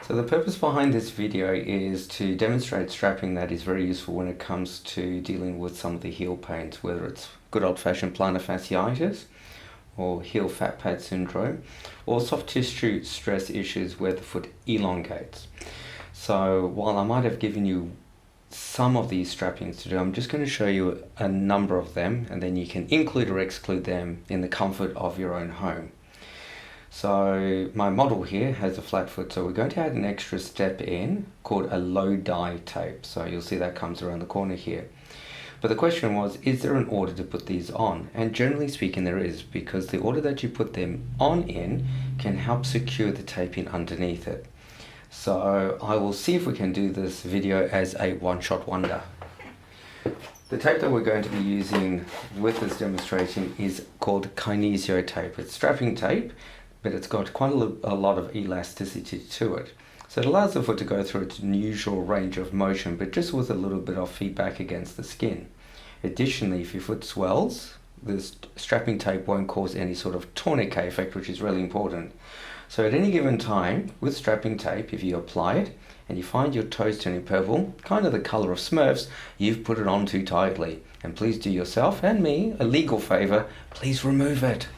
So the purpose behind this video is to demonstrate strapping that is very useful when it comes to dealing with some of the heel pains, whether it's good old-fashioned plantar fasciitis or heel fat pad syndrome, or soft tissue stress issues where the foot elongates. So while I might have given you some of these strappings to do, I'm just going to show you a number of them, and then you can include or exclude them in the comfort of your own home. So my model here has a flat foot, so we're going to add an extra step in called a low dye tape. So you'll see that comes around the corner here. But the question was, is there an order to put these on? And generally speaking there is, because the order that you put them on in can help secure the tape in underneath it. So I will see if we can do this video as a one-shot wonder. The tape that we're going to be using with this demonstration is called kinesio tape. It's strapping tape, but it's got quite a lot of elasticity to it. So it allows the foot to go through its usual range of motion, but just with a little bit of feedback against the skin. Additionally, if your foot swells, this strapping tape won't cause any sort of tourniquet effect, which is really important. So at any given time, with strapping tape, if you apply it and you find your toes turning purple, kind of the color of Smurfs, you've put it on too tightly. And please do yourself and me a legal favor, please remove it.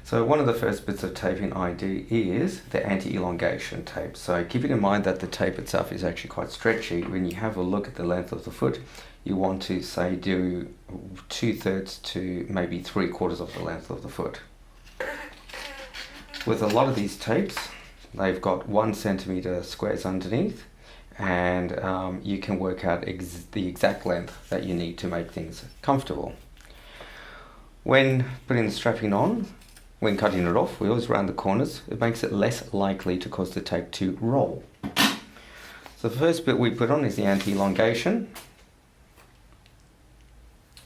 So one of the first bits of taping I do is the anti-elongation tape. So keeping in mind that the tape itself is actually quite stretchy, when you have a look at the length of the foot, you want to say do 2/3 to maybe 3/4 of the length of the foot. With a lot of these tapes, they've got 1 centimeter squares underneath, and you can work out the exact length that you need to make things comfortable. When putting the strapping on, when cutting it off, we always round the corners. It makes it less likely to cause the tape to roll. So the first bit we put on is the anti-elongation,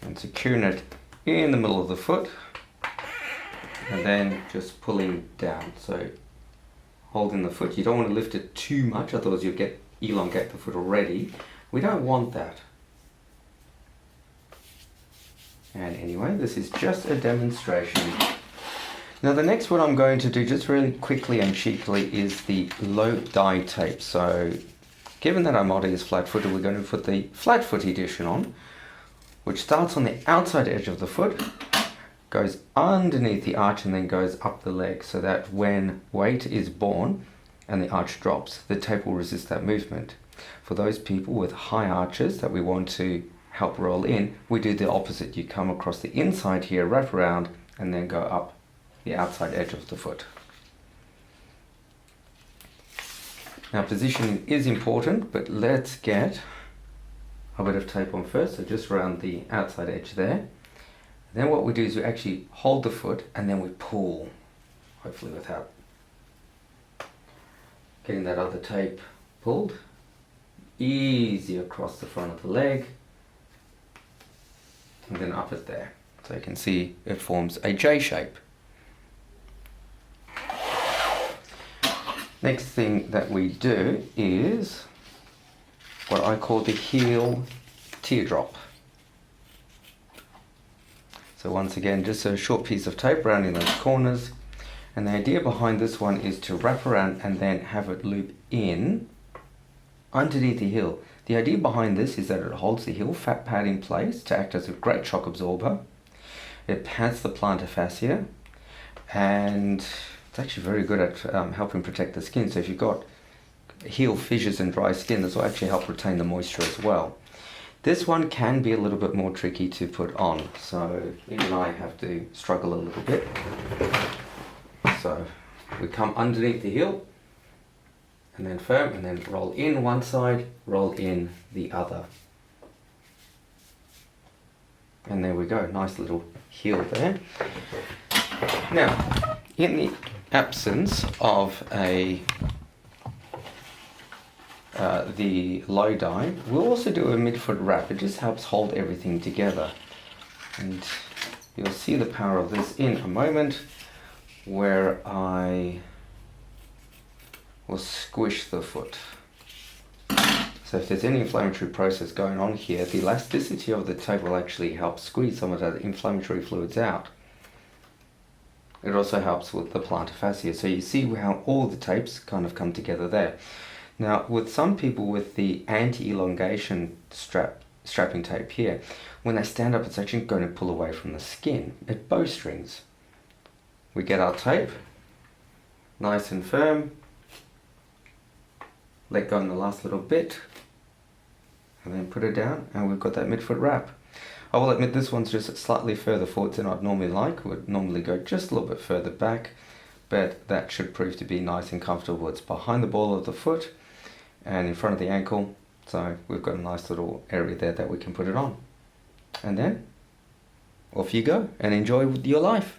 and securing it in the middle of the foot, and then just pulling down. So holding the foot, you don't want to lift it too much, otherwise you'll elongate the foot already. We don't want that. And anyway, this is just a demonstration. Now the next one I'm going to do just really quickly and cheaply is the low dye tape. So given that our model is flat footed, we're going to put the flat foot edition on, which starts on the outside edge of the foot, goes underneath the arch and then goes up the leg, so that when weight is borne and the arch drops, the tape will resist that movement. For those people with high arches that we want to help roll in, we do the opposite. You come across the inside here, wrap around, and then go up the outside edge of the foot. Now positioning is important, but let's get a bit of tape on first, so just around the outside edge there. Then what we do is we actually hold the foot and then we pull, hopefully without getting that other tape pulled, easy across the front of the leg, and then up it there. So you can see it forms a J shape. Next thing that we do is what I call the heel teardrop. So once again, just a short piece of tape rounding those corners, and the idea behind this one is to wrap around and then have it loop in underneath the heel. The idea behind this is that it holds the heel fat pad in place to act as a great shock absorber. It pads the plantar fascia, and it's actually very good at helping protect the skin. So if you've got heel fissures and dry skin, this will actually help retain the moisture as well. This one can be a little bit more tricky to put on, so even I have to struggle a little bit. So we come underneath the heel, and then firm, and then roll in one side, roll in the other. And there we go, nice little heel there. Now, in the absence of the low dye, we'll also do a midfoot wrap. It just helps hold everything together, and you'll see the power of this in a moment, where I will squish the foot. So if there's any inflammatory process going on here, the elasticity of the tape will actually help squeeze some of that inflammatory fluids out. It also helps with the plantar fascia. So you see how all the tapes kind of come together there. Now, with some people with the anti-elongation strapping tape here, when they stand up, it's actually going to pull away from the skin. It bowstrings. We get our tape, nice and firm, let go in the last little bit, and then put it down, and we've got that midfoot wrap. I will admit this one's just slightly further forward than I'd normally like. Would normally go just a little bit further back, but that should prove to be nice and comfortable. It's behind the ball of the foot and in front of the ankle, so we've got a nice little area there that we can put it on. And then off you go and enjoy your life.